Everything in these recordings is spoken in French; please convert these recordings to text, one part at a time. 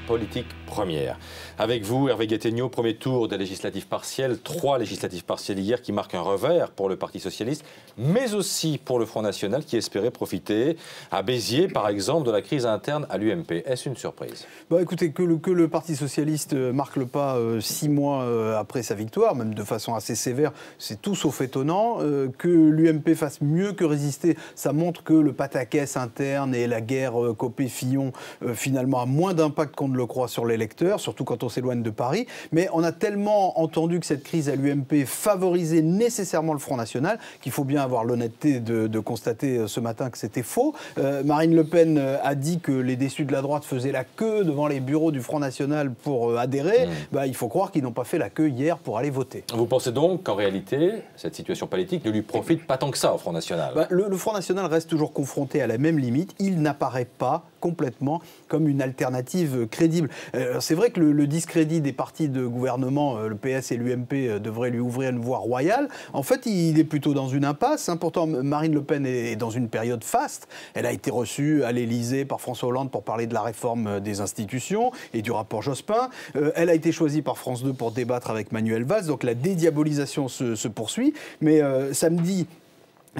politique première. Avec vous, Hervé Gattegno, premier tour des législatives partielles, 3 législatives partielles hier qui marquent un revers pour le Parti socialiste, mais aussi pour le Front National qui espérait profiter à Béziers, par exemple, de la crise interne à l'UMP. Est-ce une surprise? Écoutez, que le Parti socialiste marque le pas 6 mois après sa victoire, même de façon assez sévère, c'est tout sauf étonnant. Que l'UMP fasse mieux que résister, ça montre que le pataquès interne et la guerre Copé-Fillon, finalement, a moins d'impact qu'on ne le croit sur les électeurs, surtout quand on s'éloigne de Paris. Mais on a tellement entendu que cette crise à l'UMP favorisait nécessairement le Front National qu'il faut bien avoir l'honnêteté de constater ce matin que c'était faux. Marine Le Pen a dit que les déçus de la droite faisaient la queue devant les bureaux du Front National pour adhérer. Il faut croire qu'ils n'ont pas fait la queue hier pour aller voter. Vous pensez donc qu'en réalité, cette situation politique ne lui profite pas tant que ça au Front National? Le Front National reste toujours confronté à la même limite. Il n'apparaît pas complètement comme une alternative crédible. C'est vrai que le discrédit des partis de gouvernement, le PS et l'UMP, devrait lui ouvrir une voie royale. En fait, il est plutôt dans une impasse. Pourtant, Marine Le Pen est dans une période faste. Elle a été reçue à l'Élysée par François Hollande pour parler de la réforme des institutions et du rapport Jospin. Elle a été choisie par France 2 pour débattre avec Manuel Valls. Donc la dédiabolisation se poursuit. Mais samedi,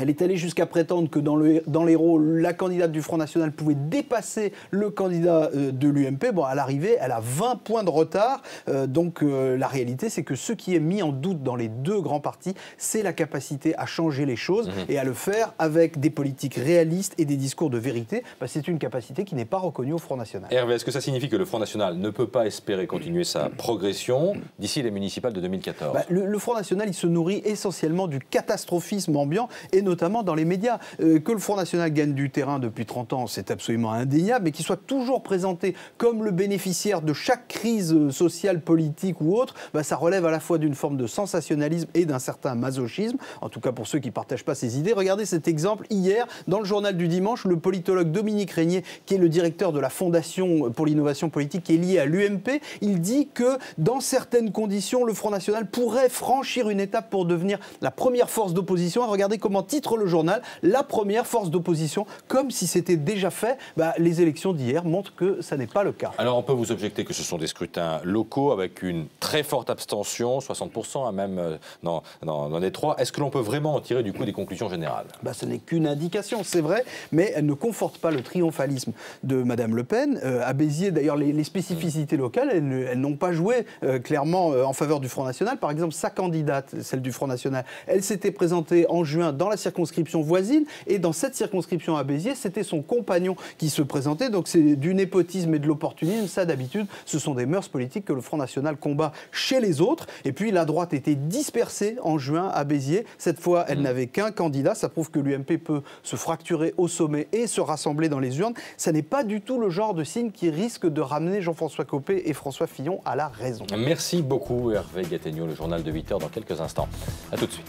elle est allée jusqu'à prétendre que dans l'Hérault, la candidate du Front National pouvait dépasser le candidat de l'UMP. À l'arrivée, elle a 20 points de retard. Donc la réalité, c'est que ce qui est mis en doute dans les deux grands partis, c'est la capacité à changer les choses et à le faire avec des politiques réalistes et des discours de vérité. C'est une capacité qui n'est pas reconnue au Front National. Hervé, est-ce que ça signifie que le Front National ne peut pas espérer continuer sa progression d'ici les municipales de 2014? Le Front National, il se nourrit essentiellement du catastrophisme ambiant et notamment dans les médias. Que le Front National gagne du terrain depuis 30 ans, c'est absolument indéniable, mais qu'il soit toujours présenté comme le bénéficiaire de chaque crise sociale, politique ou autre, ça relève à la fois d'une forme de sensationnalisme et d'un certain masochisme, en tout cas pour ceux qui ne partagent pas ces idées. Regardez cet exemple, hier, dans le journal du dimanche, le politologue Dominique Régnier, qui est le directeur de la Fondation pour l'innovation politique, qui est liée à l'UMP, il dit que dans certaines conditions, le Front National pourrait franchir une étape pour devenir la première force d'opposition. Regardez comment titre le journal, la première force d'opposition, comme si c'était déjà fait. Les élections d'hier montrent que ça n'est pas le cas. Alors on peut vous objecter que ce sont des scrutins locaux avec une très forte abstention, 60% même dans les 3. Est-ce que l'on peut vraiment en tirer du coup des conclusions générales? Ce n'est qu'une indication, c'est vrai, mais elle ne conforte pas le triomphalisme de Mme Le Pen. À Béziers, d'ailleurs, les spécificités locales, elles n'ont pas joué clairement en faveur du Front National. Par exemple, sa candidate, celle du Front National, elle s'était présentée en juin dans la circonscription voisine, et dans cette circonscription à Béziers, c'était son compagnon qui se présentait. Donc c'est du népotisme et de l'opportunisme. Ça, d'habitude, ce sont des mœurs politiques que le Front National combat chez les autres. Et puis la droite était dispersée en juin à Béziers. Cette fois, elle n'avait qu'un candidat. Ça prouve que l'UMP peut se fracturer au sommet et se rassembler dans les urnes. Ça n'est pas du tout le genre de signe qui risque de ramener Jean-François Copé et François Fillon à la raison. Merci beaucoup Hervé Gattegno, le journal de 8h dans quelques instants. A tout de suite.